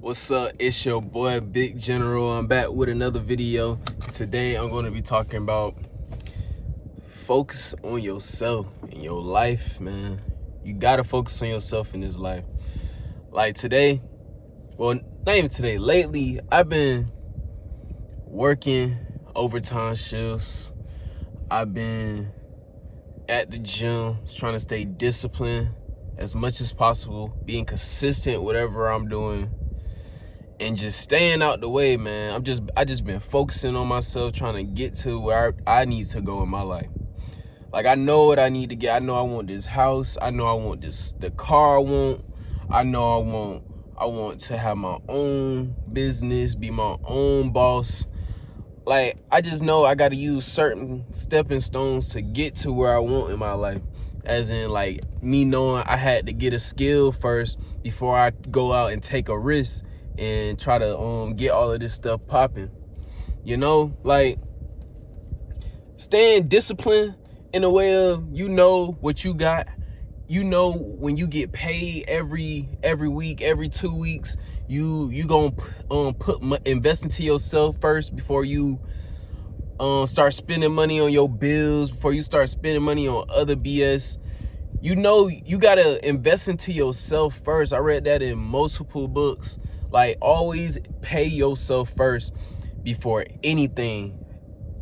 What's up? It's your boy Big General. I'm back with another video. Today I'm going to be talking about focus on yourself in your life, man. You gotta focus on yourself in this life. Like today, well, not even today, lately, I've been working overtime shifts. I've been at the gym, trying to stay disciplined as much as possible, being consistent whatever I'm doing, and just staying out the way, man. I just been focusing on myself, trying to get to where I need to go in my life. Like, I know what I need to get. I know I want this house. I know I want the car I want. I know I want to have my own business, be my own boss. Like, I just know I got to use certain stepping stones to get to where I want in my life. As in, like, me knowing I had to get a skill first before I go out and take a risk and try to get all of this stuff popping. You know, like, staying disciplined in a way of, you know what you got. You know when you get paid every week, every 2 weeks, you gonna invest into yourself first before you start spending money on your bills, before you start spending money on other BS. You know you gotta invest into yourself first. I read that in multiple books. Like, always pay yourself first before anything.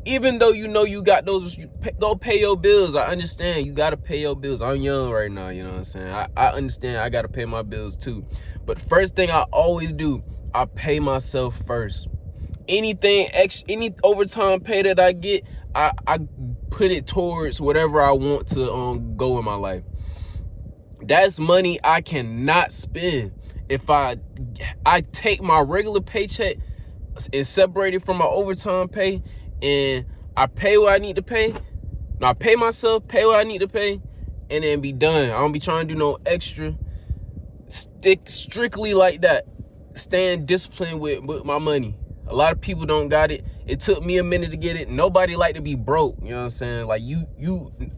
Even though you know you got those, go pay your bills. I understand you gotta pay your bills. I'm young right now, you know what I'm saying? I understand I gotta pay my bills too. But first thing I always do, I pay myself first. Anything extra, any overtime pay that I get, I put it towards whatever I want to go in my life. That's money I cannot spend. If I take my regular paycheck and separate it from my overtime pay, and I pay what I need to pay. No, I pay myself, pay what I need to pay, and then be done. I don't be trying to do no extra. Stick strictly like that. Staying disciplined with my money. A lot of people don't got it. It took me a minute to get it. Nobody like to be broke. You know what I'm saying? Like,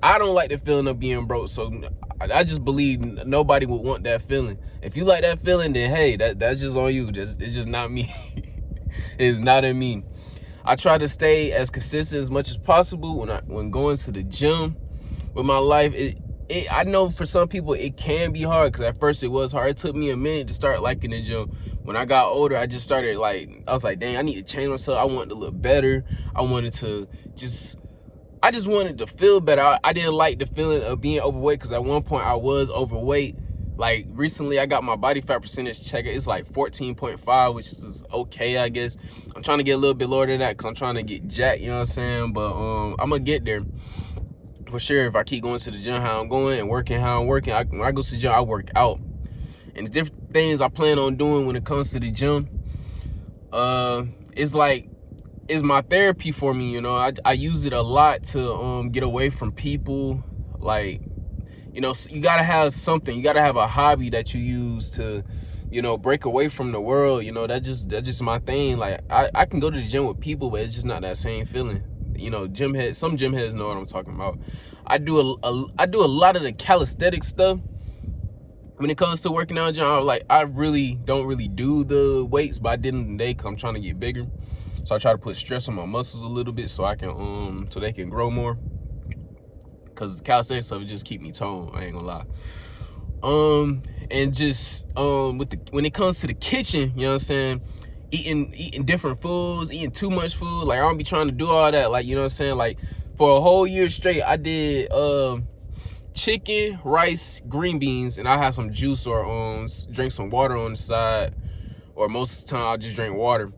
I don't like the feeling of being broke. So I just believe nobody would want that feeling. If you like that feeling, then hey, that's just on you. It's just not me. It's not in me. I try to stay as consistent as much as possible when going to the gym with my life. I know for some people it can be hard, because at first it was hard. It took me a minute to start liking the gym. When I got older, I just started, like, I was like, dang, I need to change myself. I wanted to look better. I just wanted to feel better. I didn't like the feeling of being overweight, because at one point I was overweight. Like, recently I got my body fat percentage checker. It's like 14.5, which is okay, I guess. I'm trying to get a little bit lower than that, because I'm trying to get jacked, you know what I'm saying? But I'm gonna get there for sure if I keep going to the gym how I'm going and working how I'm working. When I go to the gym, I work out. And it's different things I plan on doing when it comes to the gym. It's like, it's my therapy for me, you know. I use it a lot to get away from people. Like, you know, you gotta have something. You gotta have a hobby that you use to, you know, break away from the world. You know, that's just my thing. Like, I can go to the gym with people, but it's just not that same feeling. You know, some gym heads know what I'm talking about. I do a lot of the calisthenic stuff. When it comes to working out, John, like, I really don't do the weights, but I did them today because I'm trying to get bigger. So I try to put stress on my muscles a little bit so I can so they can grow more. Because calisthenics stuff, it just keep me toned. I ain't gonna lie. And just when it comes to the kitchen, you know what I'm saying, eating different foods, eating too much food. Like, I don't be trying to do all that. Like, you know what I'm saying, like, for a whole year straight, I did chicken, rice, green beans, and I had some juice or drink some water on the side. Or most of the time I'll just drink water.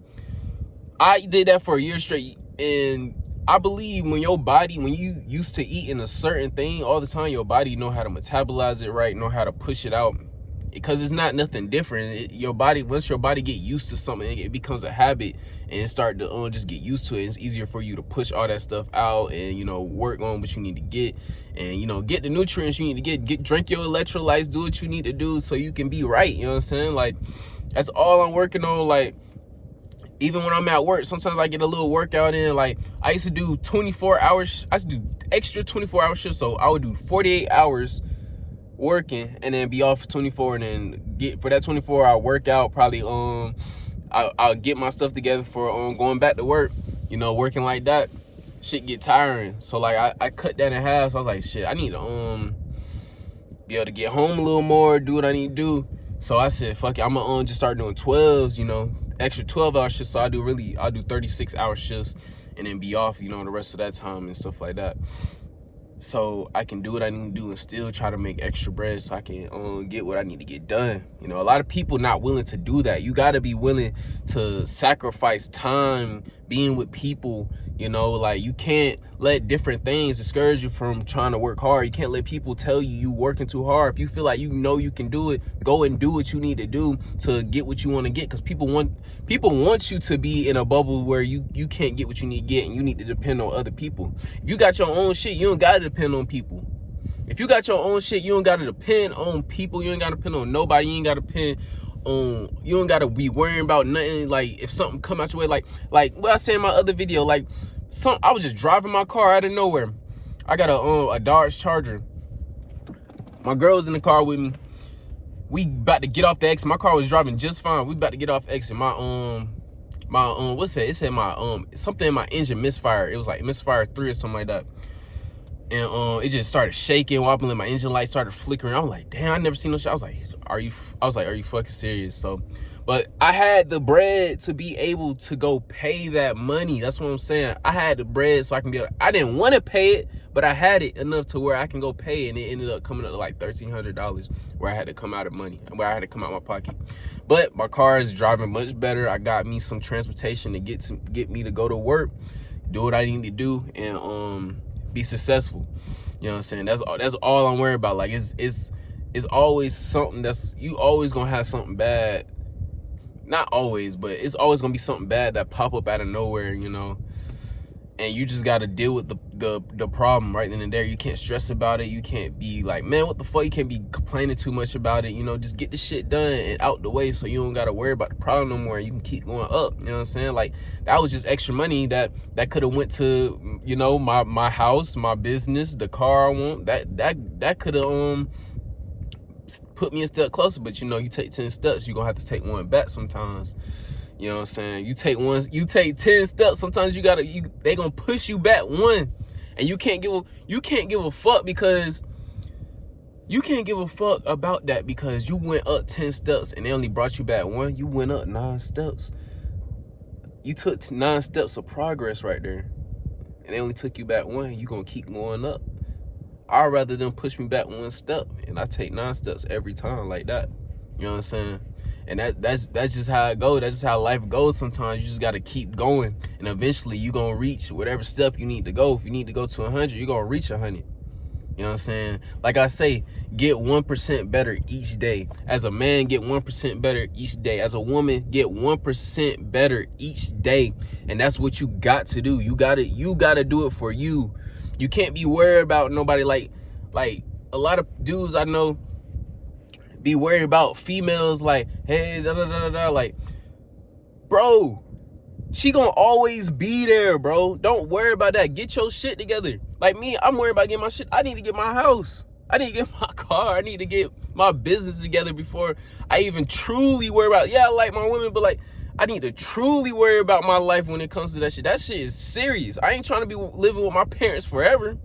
I did that for a year straight, and I believe when you used to eating a certain thing all the time, your body know how to metabolize it right, know how to push it out, because it's not nothing different. Once your body get used to something, it becomes a habit, and it start to just get used to it. It's easier for you to push all that stuff out and, you know, work on what you need to get, and, you know, get the nutrients you need to get, drink your electrolytes, do what you need to do so you can be right. You know what I'm saying? Like, that's all I'm working on. Like, even when I'm at work, sometimes I get a little workout in. Like, I used to do 24 hours. I used to do extra 24-hour shifts. So I would do 48 hours working and then be off for 24 and then get for that 24-hour workout. Probably I'll get my stuff together for going back to work. You know, working like that, shit get tiring. So like I cut that in half. So I was like, shit, I need to be able to get home a little more, do what I need to do. So I said, fuck it, I'm gonna just start doing 12s, you know, extra 12-hour shifts. So I'll do 36-hour shifts and then be off, you know, the rest of that time and stuff like that. So I can do what I need to do and still try to make extra bread so I can get what I need to get done. You know, a lot of people not willing to do that. You got to be willing to sacrifice time being with people. You know, like you can't let different things discourage you from trying to work hard. You can't let people tell you working too hard. If you feel like you know you can do it, go and do what you need to do to get what you want to get. Because people want you to be in a bubble where you can't get what you need to get and you need to depend on other people. If you got your own shit, you don't got to depend on people. If you got your own shit, you don't got to depend on people. You ain't got to depend on nobody. You ain't got to depend on, you don't got to be worrying about nothing. Like if something come out your way, like what I said in my other video, like I was just driving my car out of nowhere. I got a Dodge Charger. My girl was in the car with me. We about to get off the exit. My car was driving just fine. We about to get off exit. My what's that? It said my something in my engine misfired. It was like misfire 3 or something like that. And it just started shaking, wobbling. My engine light started flickering. I was like, damn, I never seen no shit. I was like, are you fucking serious? So, but I had the bread to be able to go pay that money. That's what I'm saying. I had the bread so I can be able, I didn't want to pay it, but I had it enough to where I can go pay, and it ended up coming up to like $1,300 where I had to come out of money, where I had to come out my pocket. But my car is driving much better. I got me some transportation to get me to go to work, do what I need to do, and be successful. You know what I'm saying? That's all I'm worried about. Like it's always something you always gonna have something bad. Not always, but it's always gonna be something bad that pop up out of nowhere, you know. And you just gotta deal with the problem right then and there. You can't stress about it. You can't be like, man, what the fuck? You can't be complaining too much about it. You know, just get the shit done and out the way so you don't gotta worry about the problem no more. You can keep going up. You know what I'm saying? Like that was just extra money that could have went to, you know, my house, my business, the car I want. That could have put me a step closer. But you know, you take 10 steps, you're gonna have to take one back sometimes. You know what I'm saying? You take 10 steps, sometimes they gonna push you back one. And you can't give a fuck because you can't give a fuck about that because you went up 10 steps and they only brought you back one. You went up 9 steps. You took 9 steps of progress right there. And they only took you back one. You gonna keep going up. I'd rather them push me back 1 step, and I take 9 steps every time like that. You know what I'm saying? And that's just how it goes. That's just how life goes sometimes. You just got to keep going. And eventually you're going to reach whatever step you need to go. If you need to go to 100, you're going to reach 100. You know what I'm saying? Like I say, get 1% better each day. As a man, get 1% better each day. As a woman, get 1% better each day. And that's what you got to do. You got to do it for you. You can't be worried about nobody. Like a lot of dudes I know be worried about females, like, hey, like, bro, she gonna always be there, bro. Don't worry about that. Get your shit together. Like me, I'm worried about getting my shit. I need to get my house. I need to get my car. I need to get my business together before I even truly worry about, I like my women, but like, I need to truly worry about my life when it comes to that shit. That shit is serious. I ain't trying to be living with my parents forever.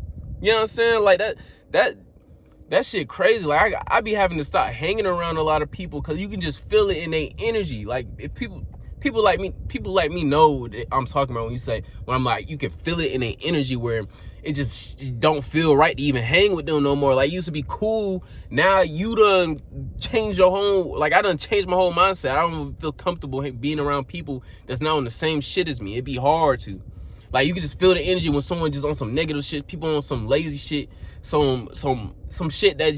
You know what I'm saying? Like that shit crazy. Like I be having to stop hanging around a lot of people because you can just feel it in their energy. Like if people like me know what I'm talking about when I'm like, you can feel it in their energy where it just don't feel right to even hang with them no more. Like, it used to be cool. Now you done changed your whole, like, I done changed my whole mindset. I don't feel comfortable being around people that's not on the same shit as me. It'd be hard to. Like, you can just feel the energy when someone just on some negative shit, people on some lazy shit, some shit that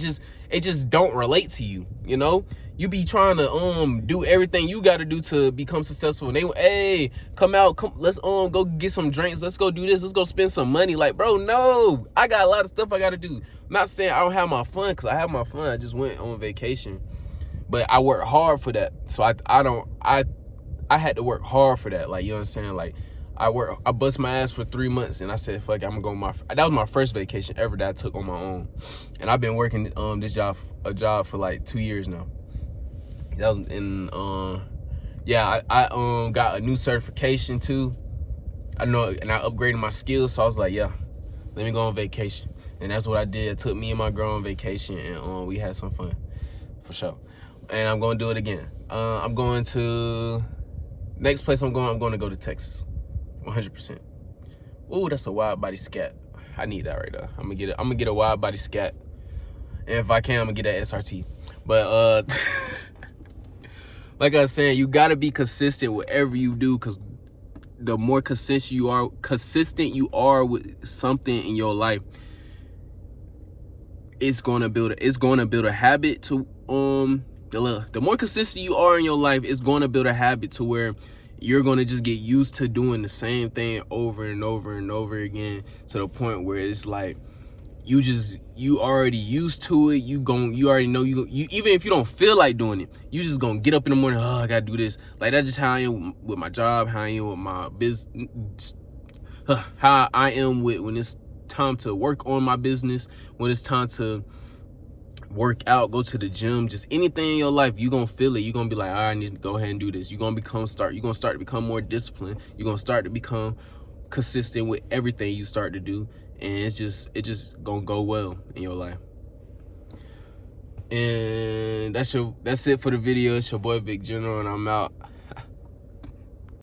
just don't relate to you, you know? You be trying to do everything you got to do to become successful. And they, hey, come, let's go get some drinks. Let's go do this. Let's go spend some money. Like, bro, no, I got a lot of stuff I got to do. I'm not saying I don't have my fun, because I have my fun. I just went on vacation, but I work hard for that. So I had to work hard for that. Like, you know what I'm saying? Like, I bust my ass for 3 months, and I said, fuck it, I'm gonna go that was my first vacation ever that I took on my own. And I've been working a job for like 2 years now. That was in yeah, I got a new certification too. I know, and I upgraded my skills, so I was like, yeah, let me go on vacation. And that's what I did. I took me and my girl on vacation, and we had some fun, for sure. And I'm gonna do it again. I'm going to, next place I'm going to go to Texas, 100%. Ooh, that's a wide body scat. I need that right there. I'm gonna get a wide body scat. And if I can, I'm gonna get that SRT. But like I was saying, you gotta be consistent with whatever you do, because the more consistent you are with something in your life, it's gonna build a habit to the more consistent you are in your life, it's gonna build a habit to where you're gonna just get used to doing the same thing over and over and over again, to the point where it's like you already used to it. You already know you even if you don't feel like doing it, you just gonna get up in the morning, oh, I gotta do this. Like, that's just how I am with my job, how I am with my business, how I am with when it's time to work on my business, when it's time to work out, go to the gym, just anything in your life, you gonna feel it. You're gonna be like, I need to go ahead and do this. You're gonna start to become more disciplined. You're gonna start to become consistent with everything you start to do, and it just gonna go well in your life. And that's it for the video. It's your boy Big General, and I'm out.